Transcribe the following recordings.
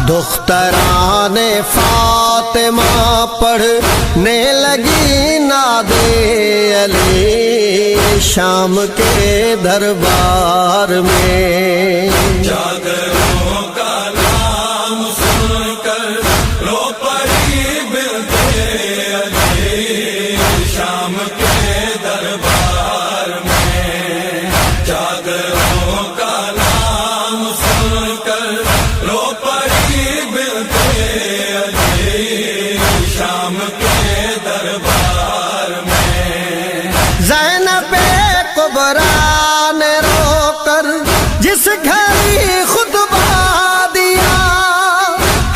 دختران فاطمہ پڑھنے لگی ناد علی شام کے دربار میں، جاگروں کا نام سن کر رو پڑی بنتے علی شام کے دربار میں، جاگروں کا نام سن کر رو پڑی بنتے علی شام کے دربار میں۔ زینب کبریٰ نے رو کر جس گھڑی خطبہ دیا،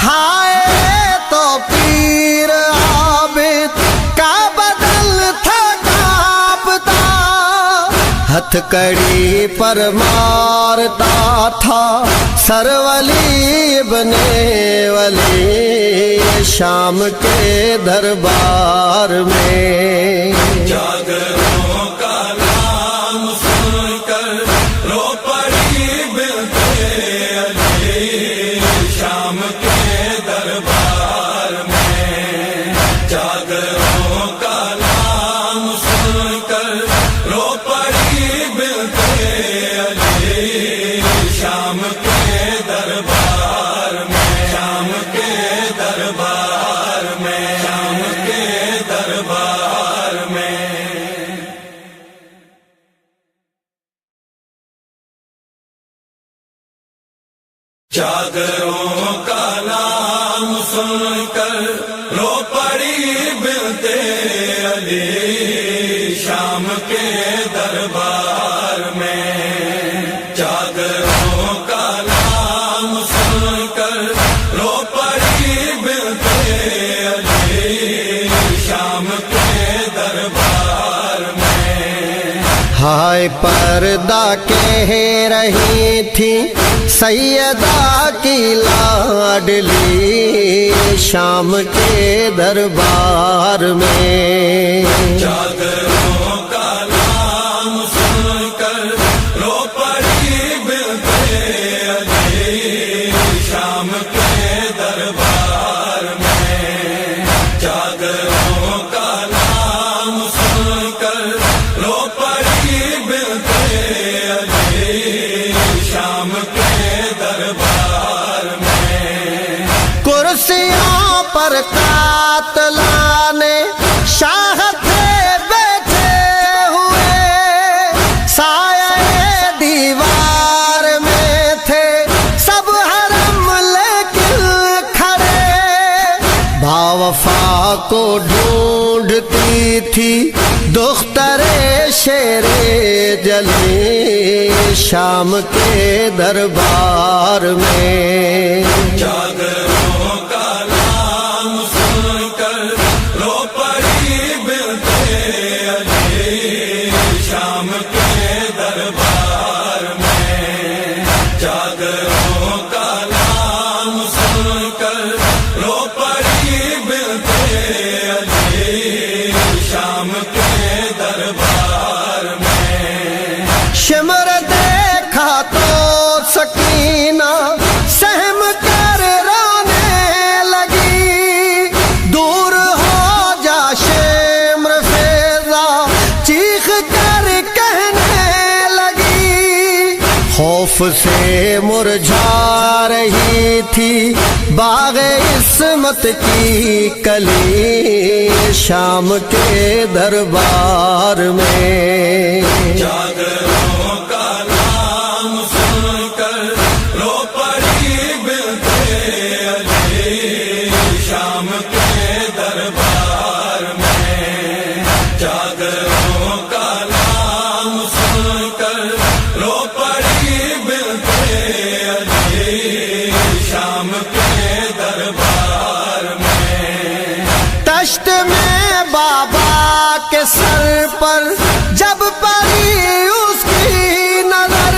ہائے تو پیر عابد کا بدل تھا کانپتا، ہتھ کڑی پر مارتا تھا سر ولی ابن ولی شام کے دربار میں۔ جاگروں کا نام سن کر رو پڑی بنتے علی شام کے دربار میں، جاگروں کا نام سن کر رو پڑی بنتے علی شام کے دربار میں، شام کے دربار میں، شام کے دربار میں۔ جاگروں کا نام سن کر رو پڑی بنتے علی شام کے دربار میں، جاگروں کا نام سن کر رو پڑی بنتے علی شام کے دربار میں۔ ہائے پردہ کہہ رہی تھی سیدہ کی لاڈلی شام کے دربار میں، جاگروں کا نام سن کر رو پڑی بنتے علی شام کے دربار میں، جاگروں کا نام سن کر رو پڑی بنتے علی شام کے دربار میں۔ کرسیوں پر قاتلان شاہ تھے بیٹھے ہوئے، سایہ دیوار میں تھے سب حرم لیکن کھڑے، باوفا کو ڈھونڈتی تھی دختر شیر جلی شام کے دربار میں۔ جاگروں کا نام سن کر رو پڑی بنتے علی شام کے دربار میں، جاگروں کا نام سن کر رو پڑی بنتے علی شام کے دربار میں۔ شمر دیکھا تو سکینہ سہم کر رونے لگی، دور ہو جا شمر فیضا چیخ کر کہنے لگی، خوف سے مرجھا رہی تھی باغ عصمت کی کلی شام کے دربار میں۔ جاگروں کا نام سن کر رو پڑی بنتے علی شام کے دربار میں، جاگروں کا نام سن کر رو پڑی بنتے علی شام کے دربار میں۔ تشت میں بابا کے سر پر جب پڑی اس کی نظر،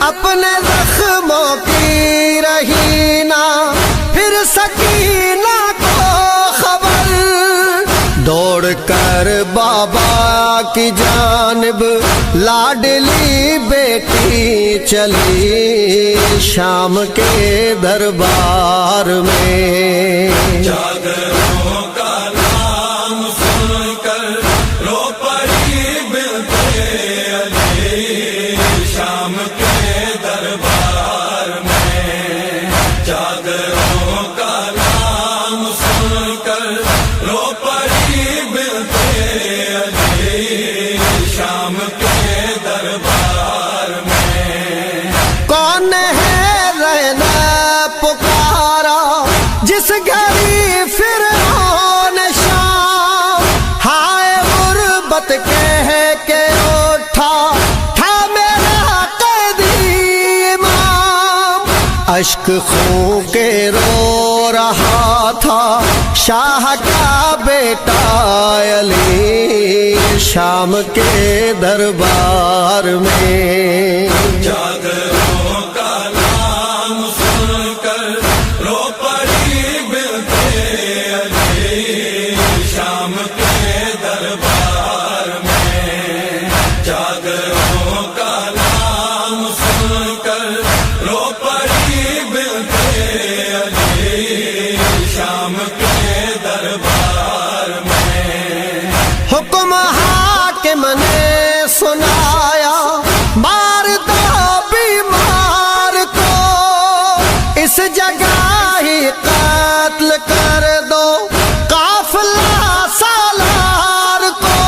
اپنے زخموں کی رہی نہ پھر سکینہ کو خبر، دوڑ کر بابا کی جانب لاڈلی بیٹی چلی شام کے دربار میں، جاگروں کا نام سن کر رو پڑی بنتے علی شام کے دربار میں، جاگروں کا نام سن کر رو پڑی بنتے علی شام کے دربار میں۔ کون ہے رہنا پکارا جس گھڑی فرعون شام، ہائے غربت کہہ کے اٹھا تھا میرا قیدی امام، اشک خون کے رو رہا تھا شاہ کا بیٹا علی شام کے دربار میں، جاگروں کا نام سن کر رو پڑی بنتے علی شام کے دربار میں، جاگروں کا نام سن کر رو پڑی بنتے علی شام کے دربار میں۔ حکم حاکم نے سنایا مار دو بیمار کو، اس جگہ ہی قتل کر دو قافلہ سالار کو،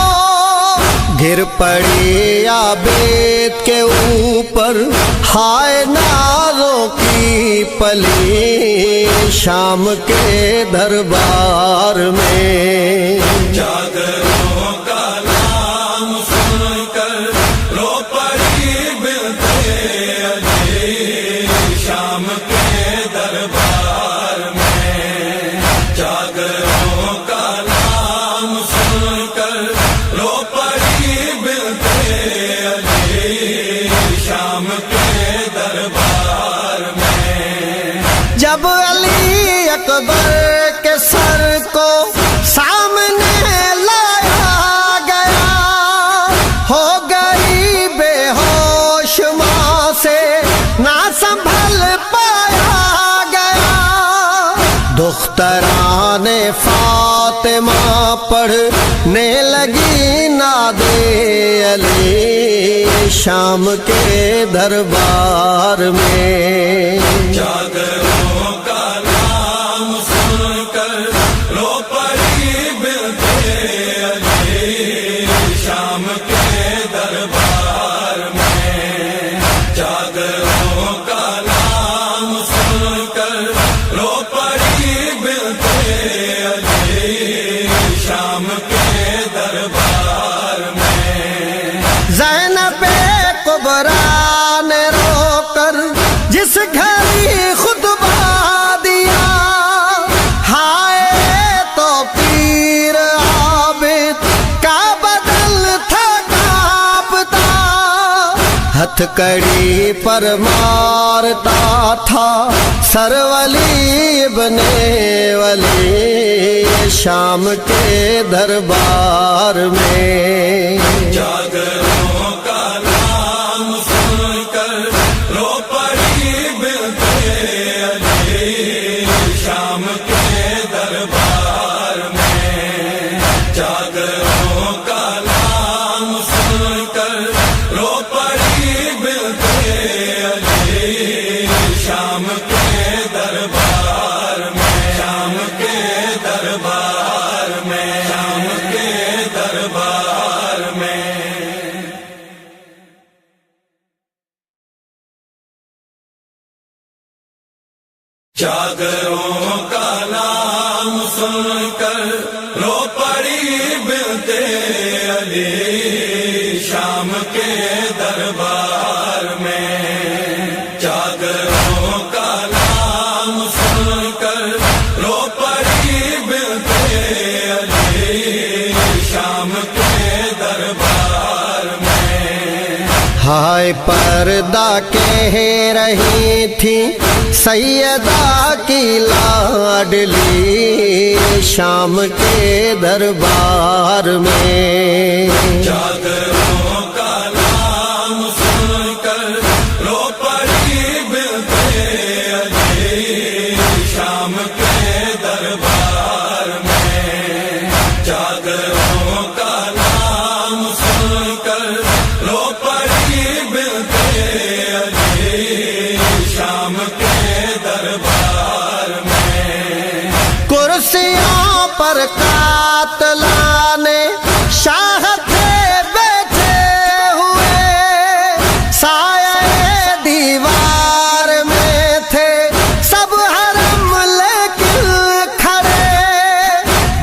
گر پڑی عابد کے اوپر ہائے نازوں کی پلی شام کے دربار میں، جاگروں کا نام سن کر رو پڑی بنتے علی شام کے دربار میں، جاگروں کا نام سن کر رو پڑی بنتے علی شام کے دربار میں۔ جب علی اکبر کے سر کو سامنے لایا گیا، ہو گئی بے ہوش ماں سے نہ سنبھل پایا گیا، دختران فاطمہ پڑھنے لگی ناد علی شام کے دربار میں، جاگروں کا نام سن کر رو پڑی بنتے علی شام کے دربار میں، جاگروں کا نام سن کر رو پڑی بنتے علی شام کے دربار میں۔ زینب کبریٰ نے رو کر جس گھڑی خطبہ دیا، ہائے تو پیر عابد کا بدل تھا کانپتا، ہتھ کڑی پر مارتا تھا سر ولی ابن ولی شام کے دربار میں، جاگروں کا نام سن کر رو پڑی بنتے علی شام کے دربار میں، جاگروں کا نام سن کر رو پڑی بنتے علی شام کے دربار میں، شام کے دربار میں، شام کے دربار میں۔ جاگروں کا نام سن کر رو پڑی بنتے علی شام کے دربار میں، جاگروں کا نام سن کر رو پڑی بنتے علی شام کے دربار میں۔ ہائے ہائے پردہ کہہ رہی تھی سیدہ کی لاڈلی شام کے دربار میں، چادروں کا نام سن کر رو پڑی بنتے علی شام کے دربار میں، چادروں کا نام سن کر رو پڑی بنتے علی شام کے دربار میں، کرسیوں پر قاتلان شاہ تھے بیٹھے ہوئے، سایہ دیوار میں تھے سب حرم لیکن کھڑے،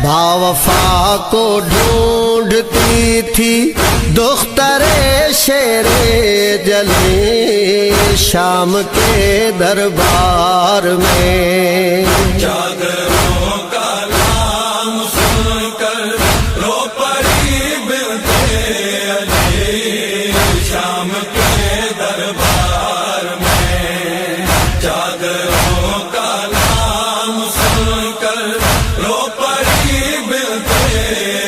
باوفا کو ڈھونڈتی تھی دختر شیر جلی شام کے دربار میں، چادروں کا نام سن کر رو پڑی بنتے علی شام کے دربار میں، چادروں کا نام سن کر رو پڑی بنتے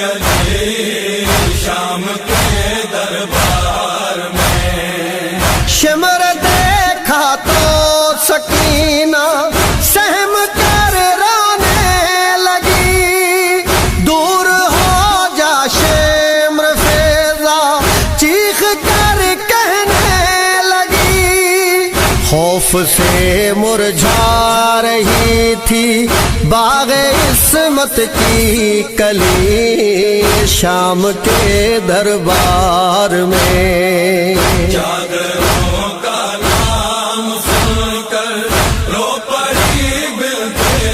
علی شام کے دربار میں، شمر دیکھا تو سکینہ سہم کر رونے لگی، دور ہو جا شمر فیضا چیخ کر کہنے لگی، خوف سے مرجھا رہی تھی باغ عصمت کی کلی شام کے دربار میں، چادروں کا نام سن کر رو پڑی بنتے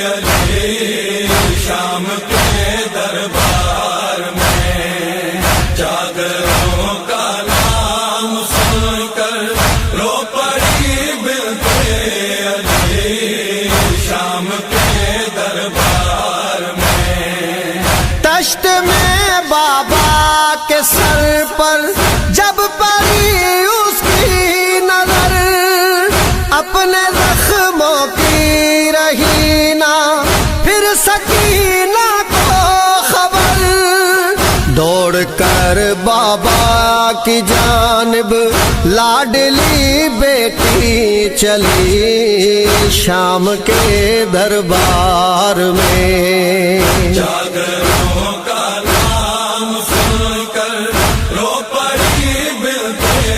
علی شام کے دربار میں، چادروں کا نام سن کر رو پڑی بنتے علی شام کے دربار میں، تشت میں بابا کے سر پر جب پڑی اس کی نظر، اپنے زخموں کی رہی نہ پھر سکینہ کو خبر، دوڑ کر بابا کی جانب لاڈلی بیٹی چلی شام کے دربار میں، چادروں کا نام سن کر رو پڑی بنتے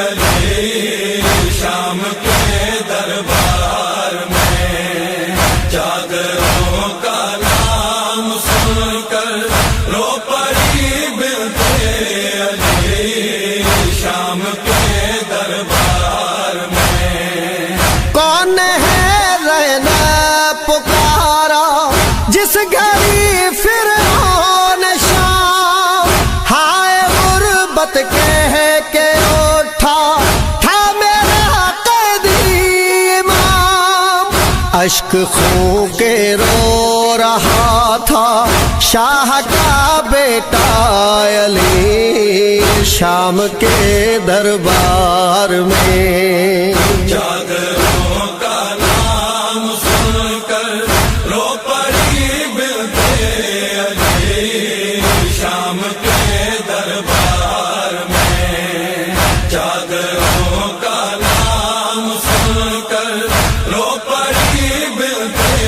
علی شام کے دربار میں، چادروں کا نام سن کر رو پڑی بنتے علی شام کے دربار میں، کون ہے رہنا پکارا جس گھڑی فرعون شام، ہائے غربت کہہ کے اٹھا تھا میرا قیدی امام، اشک خون کے رو رہا تھا شاہ کا بیٹا علی شام کے دربار میں، چادروں کا نام سن کر رو پڑی بنتے علی شام کے دربار میں، چادروں کا نام سن کر رو پڑی بنتے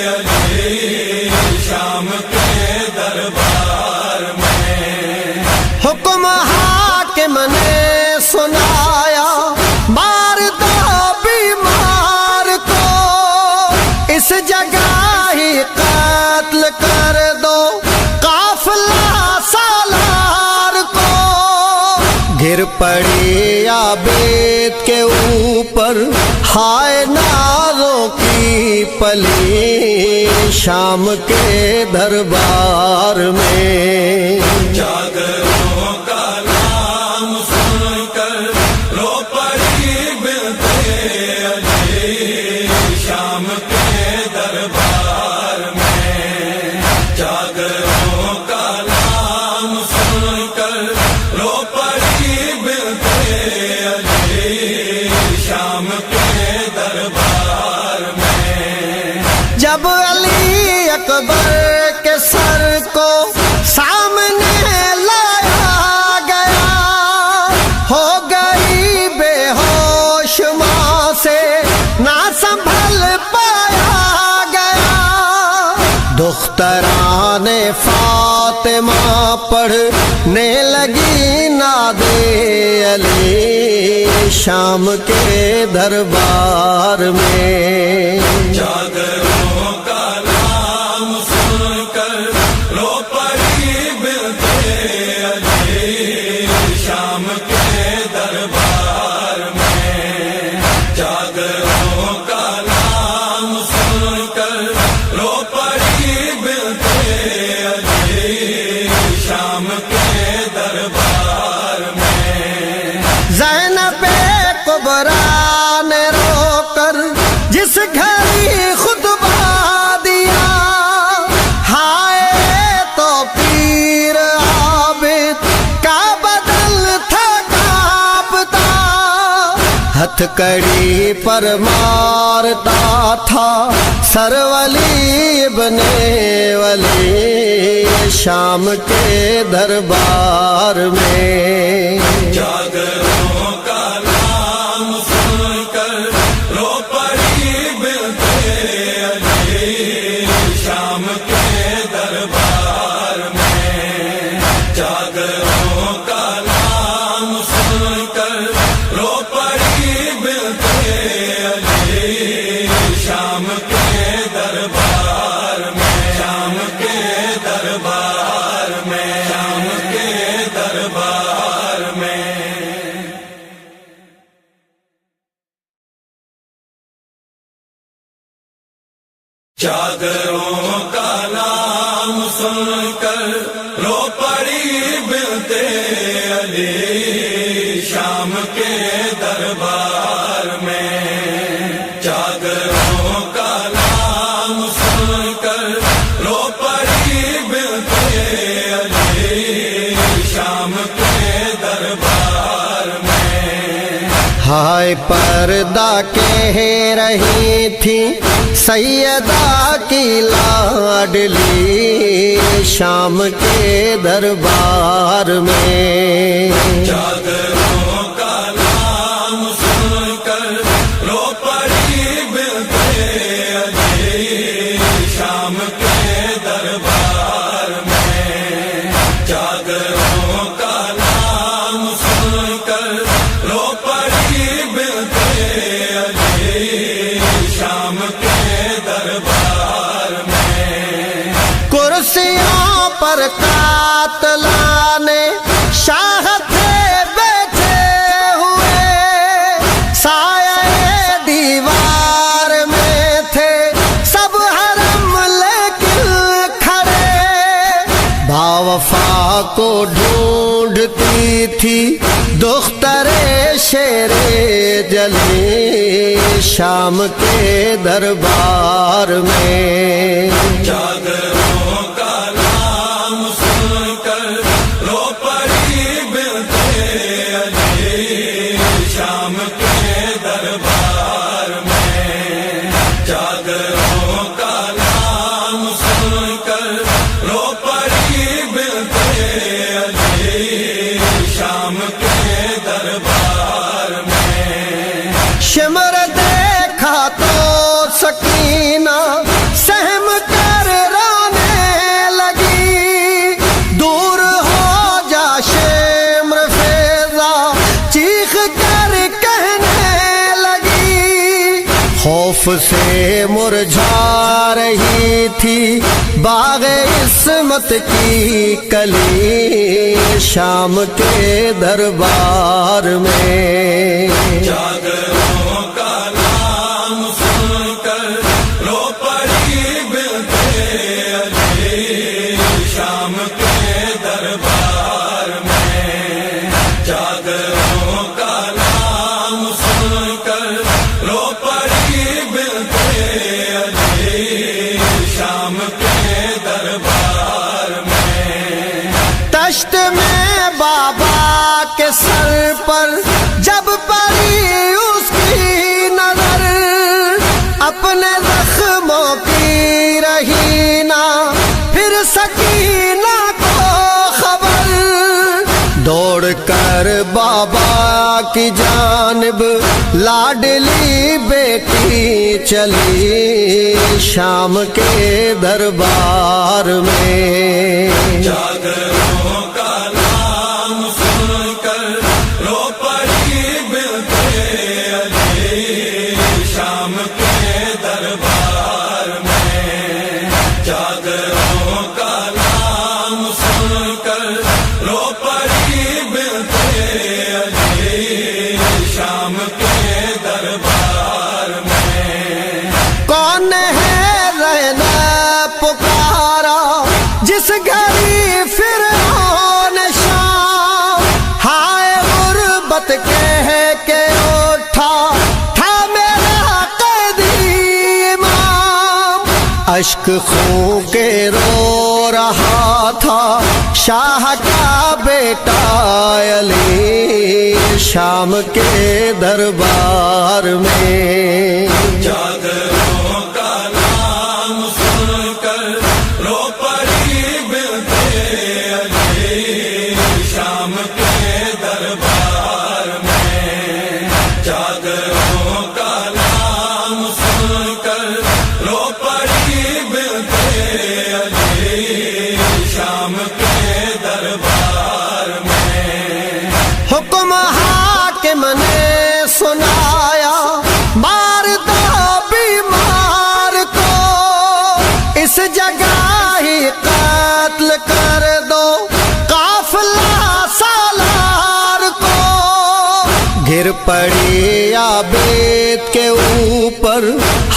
علی شام کے دربار میں، حکم حاکم نے سنایا مار دو بیمار کو، اس جگہ ہی قتل کر دو قافلہ سالار کو، گر پڑی عابد کے اوپر ہائے نازوں کی پلی شام کے دربار میں، چادروں کا نام سن کر رو پڑی بنتے علی شام کے دربار میں، چادروں کا نام سن کر رو پڑی بنتے اکبر کے سر کو سامنے لایا گیا، ہو گئی بے ہوش ماں سے نہ سنبھل پایا گیا۔ دختران فاطمہ پڑھنے لگی ناد علی شام کے دربار میں۔ چادروں کا نام سن کر رو پڑی بنتے علی شام کے دربار میں۔ چادروں کا نام سن کر رو پڑی بنتے علی شام کے دربار میں۔ زینب کبریٰ نے رو کر جس گھڑی خطبہ دیا، ہائے تو پیر عابد کا بدل تھا کانپتا، ہتھ کڑی پر مارتا تھا سر ولی ابن ولی شام کے دربار میں۔ چادروں کا نام سن کر رو پڑی بنتے علی شام کے دربار میں۔ چادروں کا نام سن کر رو پڑی بنتے علی شام کے دربار میں۔ شام کے دربار میں۔ شام کے دربار میں۔ چادروں کا نام سن کر رو پڑی بنتے علی شام کے دربار میں۔ چادروں کا نام سن کر رو پڑی بنتے علی شام کے دربار میں۔ ہائے پردہ کہہ رہی تھی سیدہ کی لاڈلی شام کے دربار میں۔ چادروں کا نام سن کر رو پڑی بنتے علی شام کے دربار میں۔ چادروں کا نام سن کر رو پڑی بنتے علی شام کے دربار میں۔ کرسیوں پر قاتلان شاہ تھے بیٹھے ہوئے، سایہ دیوار میں تھے سب حرم لیکن کھڑے، باوفا کو ڈھونڈتی تھی دختر شیر جلی شام کے دربار میں۔ چادروں کا نام سن کر رو پڑی بنتے علی شام کے دربار میں۔ چادروں کا نام سن کر رو پڑی بنتے علی شام کے دربار میں۔ شمر دیکھا تو سکینہ سہم کر رونے لگی، دور ہو جا شمر فیضا چیخ کر کہنے لگی، خوف سے مرجھا رہی تھی باغ عصمت کی کلی شام کے دربار میں۔ چادروں کا نام سن کر رو پڑی بنتے علی شام کے دربار میں۔ چادروں کا نام سن کر رو پڑی بنتے علی شام کے دربار میں۔ دشت میں بابا کے سر پر جب پڑی اس کی نظر، اپنے زخموں کی رہی نہ سکینہ کو خبر، دوڑ کر بابا کی جانب لاڈلی بیٹی چلی شام کے دربار میں۔ جاگروں کا نام سن کر رو پڑی بنتے علی شام کے دربار میں۔ جاگروں کا نام سن کر رو پڑی بنتے علی شام کے دربار میں۔ کون ہے رہنا پکارا جس گھڑی فرعون شام، ہائے غربت کہہ کے اٹھا تھا میرا قیدی امام، اشک خون کے رو رہا تھا شاہ کا بیٹا علی شام کے دربار میں۔ جاگروں کا نام سن کر رو پڑی بنتے علی شام کے دربار میں۔ جاگروں کا نام سن کر رو پڑی بنتے علی شام کے دربار میں۔ حکم حاکم نے سنایا مار دو بیمار کو، اس جگہ ہی قتل کر دو قافلہ سالار کو۔ گر پڑی عابد کے اوپر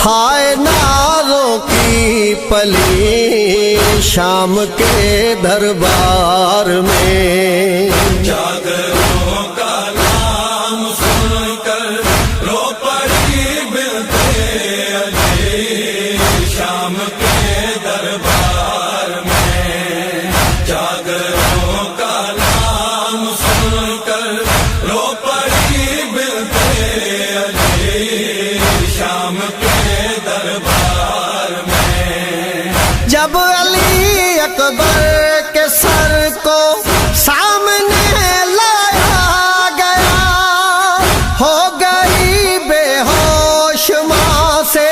ہائے ناروں کی پلی شام کے دربار میں۔ جاگروں کا نام سن کر رو پڑی بنتے علی شام کے دربار میں۔ جاگروں کا نام سن کر رو پڑی بنتے علی شام کے دربار میں۔ جب علی اکبر کے سر کو سامنے لایا گیا، ہو گئی بے ہوش ماں سے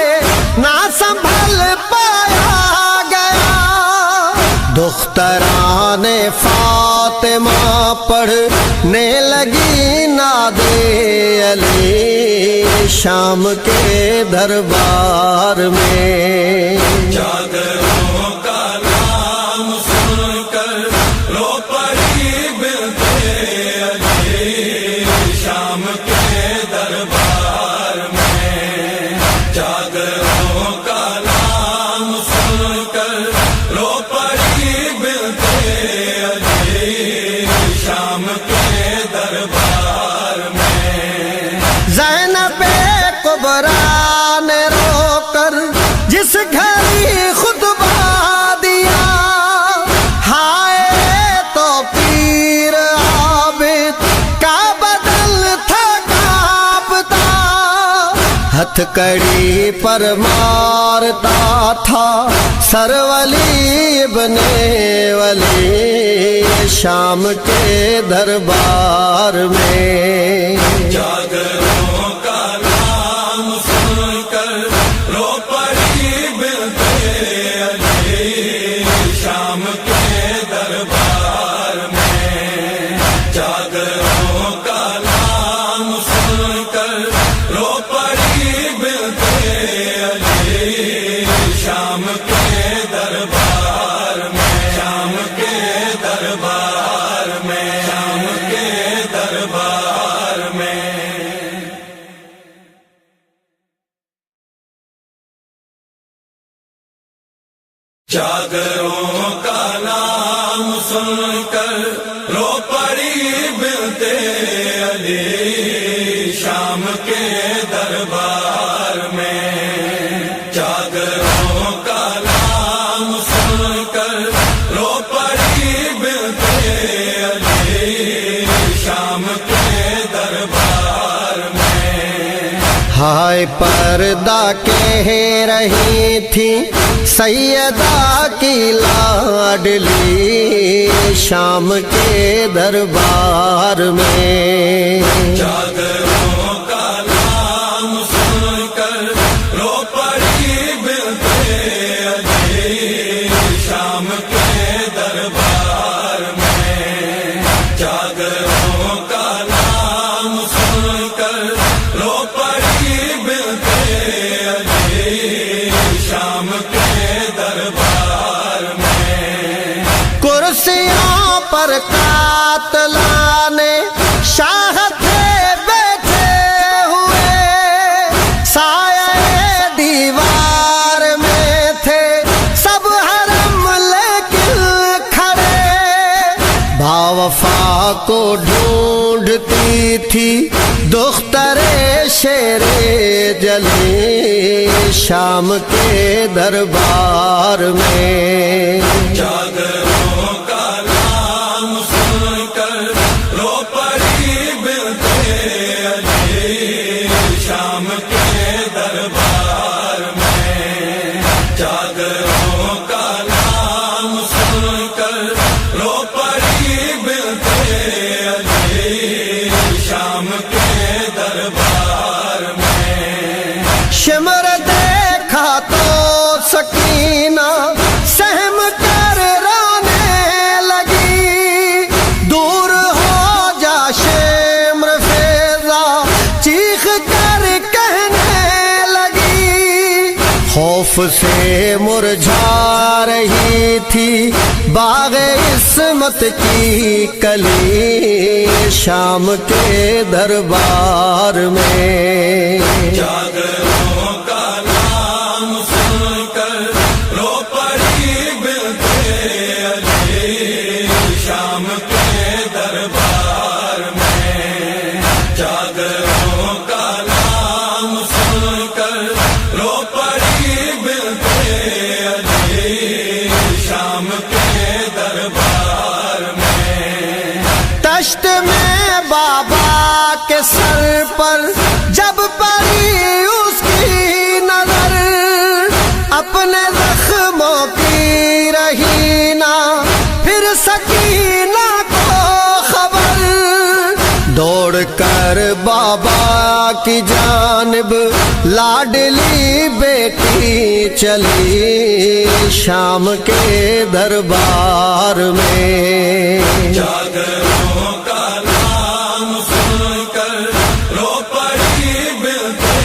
نہ سنبھل پایا گیا، دختران فاطمہ پڑھنے لگی ناد علی شام کے دربار میں۔ جاگروں کا نام سن کر رو پڑی بنتے علی شام کے دربار میں۔ جاگروں کا نام سن کر رو پڑی بنتے علی شام کے دربار میں۔ زینب کبریٰ نے رو کر جس گھڑی خطبہ دیا، ہائے تو پیر عابد کا بدل تھا کانپتا، ہتھ کڑی پر مارتا تھا سر ولی ابن ولی شام کے دربار میں۔ جاگروں کا نام سن کر رو پڑی بنتے علی شام کے دربار میں۔ جاگروں کا نام سن کر رو پڑی بنتے علی شام کے دربار میں۔ شام کے دربار میں۔ شام کے دربار میں۔ جاگروں کا نام سن کر رو پڑی بنتے علی شام کے دربار میں۔ جاگروں کا نام سن کر رو پڑی بنتے علی شام کے دربار میں۔ ہائے پائے پردہ کہہ رہی تھی سیدہ کی لاڈلی شام کے دربار میں، چادروں کا نام سن کر رو پڑی بنتے علی شام کے دربار میں، چادروں کا نام سن کر رو پڑی بنتے علی شام کے دربار میں، کرسیوں پر قاتلان شاہ تھے بیٹھے ہوئے، سایہ دیوار میں تھے سب حرم لیکن کھڑے، باوفا کو ڈھونڈتی تھی دختر شیر جلی شام کے دربار میں، چادروں کا نام سن کر رو پڑی بنتے علی شام کے دربار میں، چادروں کا نام سن کر رو پڑی بنتے علی شام کے دربار میں، شمر دیکھا تو سکینہ سہم کر رونے لگی، دور ہو جا شمر فیضا چیخ کر کہنے لگی، خوف سے مرجھا رہی تھی باغ عصمت کی کلی شام کے دربار میں، چادروں کا نام سن کر رو پڑی بنتے علی شام کے دربار میں، چادروں کا نام سن کر رو پڑی بنتے علی شام کے دربار میں، تشت میں بابا کے سر پر جب پڑی اس کی نظر، اپنے زخموں کی رہی نہ پھر سکینہ کو خبر، دوڑ کر بابا کی جانب لاڈلی بیٹی چلی شام کے دربار میں، چادروں کا نام سن کر رو پڑی بنتے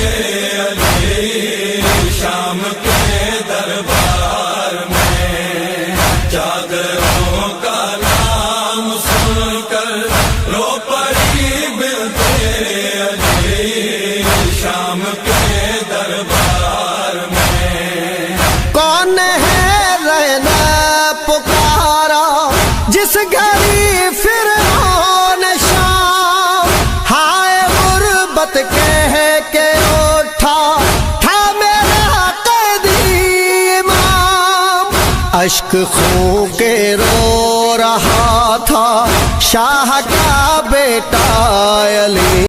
علی شام کے دربار میں، چادروں کا نام سن کر رو پڑی بنتے علی شام کے دربار میں، کون ہے رہنا پکارا جس گھڑی فرعون شام، ہائے غربت کہہ کے اٹھا تھا میرا قیدی امام، اشک خون کے رو رہا تھا شاہ کا بیٹا علی۔